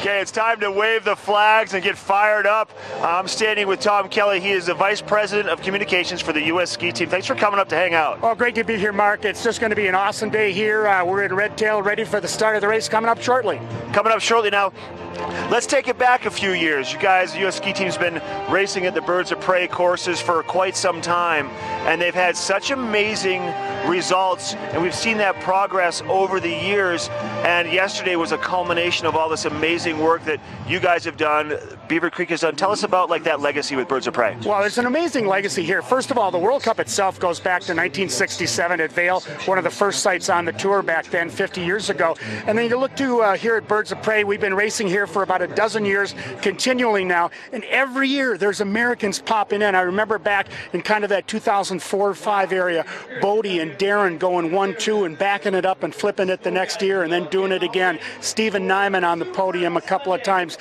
Okay, it's time to wave the flags and get fired up. I'm standing with Tom Kelly. He is the Vice President of Communications for the U.S. Ski Team. Thanks for coming up to hang out. Oh, great to be here, Mark. It's just going to be an awesome day here. We're in Red Tail, ready for the start of the race coming up shortly. Coming up shortly now. Let's take it back a few years. You guys, the U.S. Ski Team's been racing at the Birds of Prey courses for quite some time, and they've had such amazing results, and we've seen that progress over the years, and yesterday was a culmination of all this amazing work that you guys have done, Beaver Creek has done. Tell us about that legacy with Birds of Prey. Well, there's an amazing legacy here. First of all, the World Cup itself goes back to 1967 at Vail, one of the first sites on the tour back then, 50 years ago. And then you look to here at Birds of Prey, we've been racing here for about a dozen years, continually now, and every year there's Americans popping in. I remember back in kind of that 2004-5 area, Bodie and Darren going 1-2 and backing it up and flipping it the next year and then doing it again. Stephen Nyman on the podium a couple of times.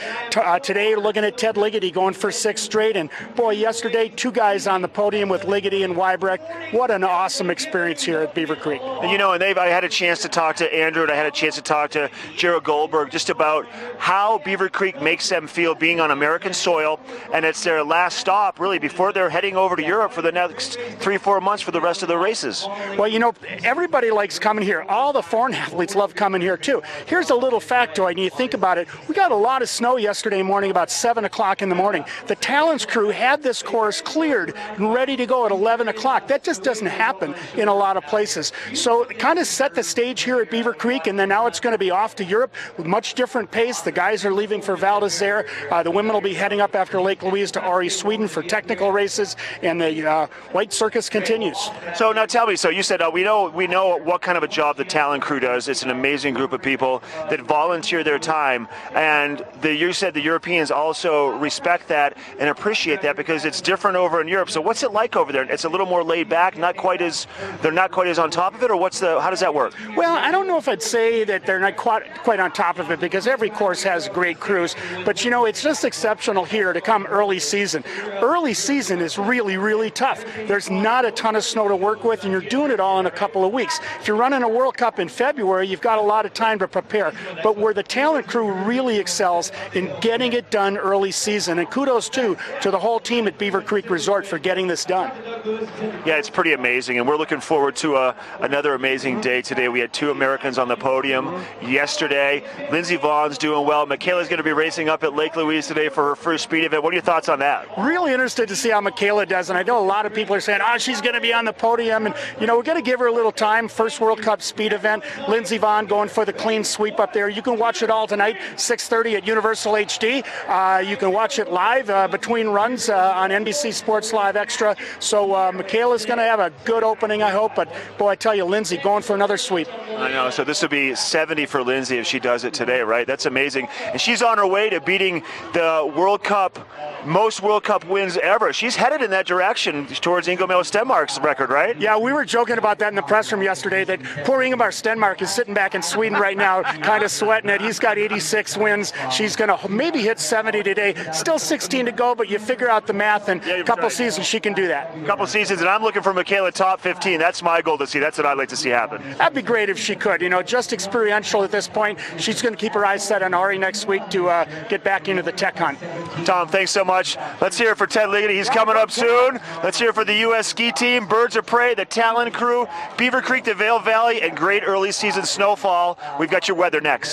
Today, looking at Ted Ligety going for 6 straight, and boy, yesterday, 2 guys on the podium with Ligety and Weibrecht. What an awesome experience here at Beaver Creek. And you know, I had a chance to talk to Andrew, and I had a chance to talk to Jared Goldberg just about how Beaver Creek makes them feel being on American soil, and it's their last stop, really, before they're heading over to Europe for the next 3-4 months for the rest of the races. Well, you know, everybody likes coming here. All the foreign athletes love coming here, too. Here's a little factoid, and you think about it. We got a lot of snow yesterday morning, about 7 o'clock in the morning. The Talents crew had this course cleared and ready to go at 11 o'clock. That just doesn't happen in a lot of places. So it kind of set the stage here at Beaver Creek, and then now it's going to be off to Europe with much different pace. The guys are leaving for Val d'Isère. The women will be heading up after Lake Louise to Ori, Sweden for technical races, and the White Circus continues. So now tell me, so you said we know what kind of a job the Talent crew does. It's an amazing group of people that volunteer their time, and you said the Europeans also respect that and appreciate that because it's different over in Europe. So what's it like over there? It's a little more laid back, they're not quite as on top of it, or how does that work? Well, I don't know if I'd say that they're not quite on top of it because every course has great crews, but you know, it's just exceptional here to come early season. Early season is really, really tough. There's not a ton of snow to work with, and you're doing it all in a couple of weeks. If you're running a World Cup in February, you've got a lot of time to prepare, but where the Talent crew really excels in getting it done early season, and kudos too to the whole team at Beaver Creek Resort for getting this done. Yeah, it's pretty amazing, and we're looking forward to another amazing day today. We had 2 Americans on the podium yesterday. Lindsey Vaughn's doing well. Michaela's going to be racing up at Lake Louise today for her first speed event. What are your thoughts on that? Really interested to see how Michaela does, and I know a lot of people are saying, she's going to be on the podium, and you know, we're going to give her a little time. First World Cup speed event. Lindsey Vaughn going for the clean sweep up there. You can watch it all tonight, 6:30 at Universal HD. You can watch it live between runs on NBC Sports Live Extra. So Michaela's going to have a good opening, I hope, but boy, I tell you, Lindsey going for another sweep. I know, so this would be 70 for Lindsey if she does it today, right? That's amazing. And she's on her way to beating the World Cup, most World Cup wins ever. She's headed in that direction towards Ingemar Stenmark's record, right? Yeah, we were joking about that in the press room yesterday, that poor Ingemar Stenmark is sitting back in Sweden right now, kind of sweating it. He's got 86 wins. She's going to maybe hit 70 today. Still 16 to go, but you figure out the math, and a couple seasons she can do that. A couple seasons, and I'm looking for Michaela top 15. That's my goal to see. That's what I'd like to see happen. That'd be great if she could. You know, just experiential at this point. She's going to keep her eyes set on Ori next week to get back into the tech hunt. Tom, thanks so much. Let's hear it for Ted Ligety. He's coming up soon. Let's hear it for the U.S. Ski Team, Birds of Prey, the Talent crew, Beaver Creek, the Vail Valley, and great early season snowfall. We've got your weather next.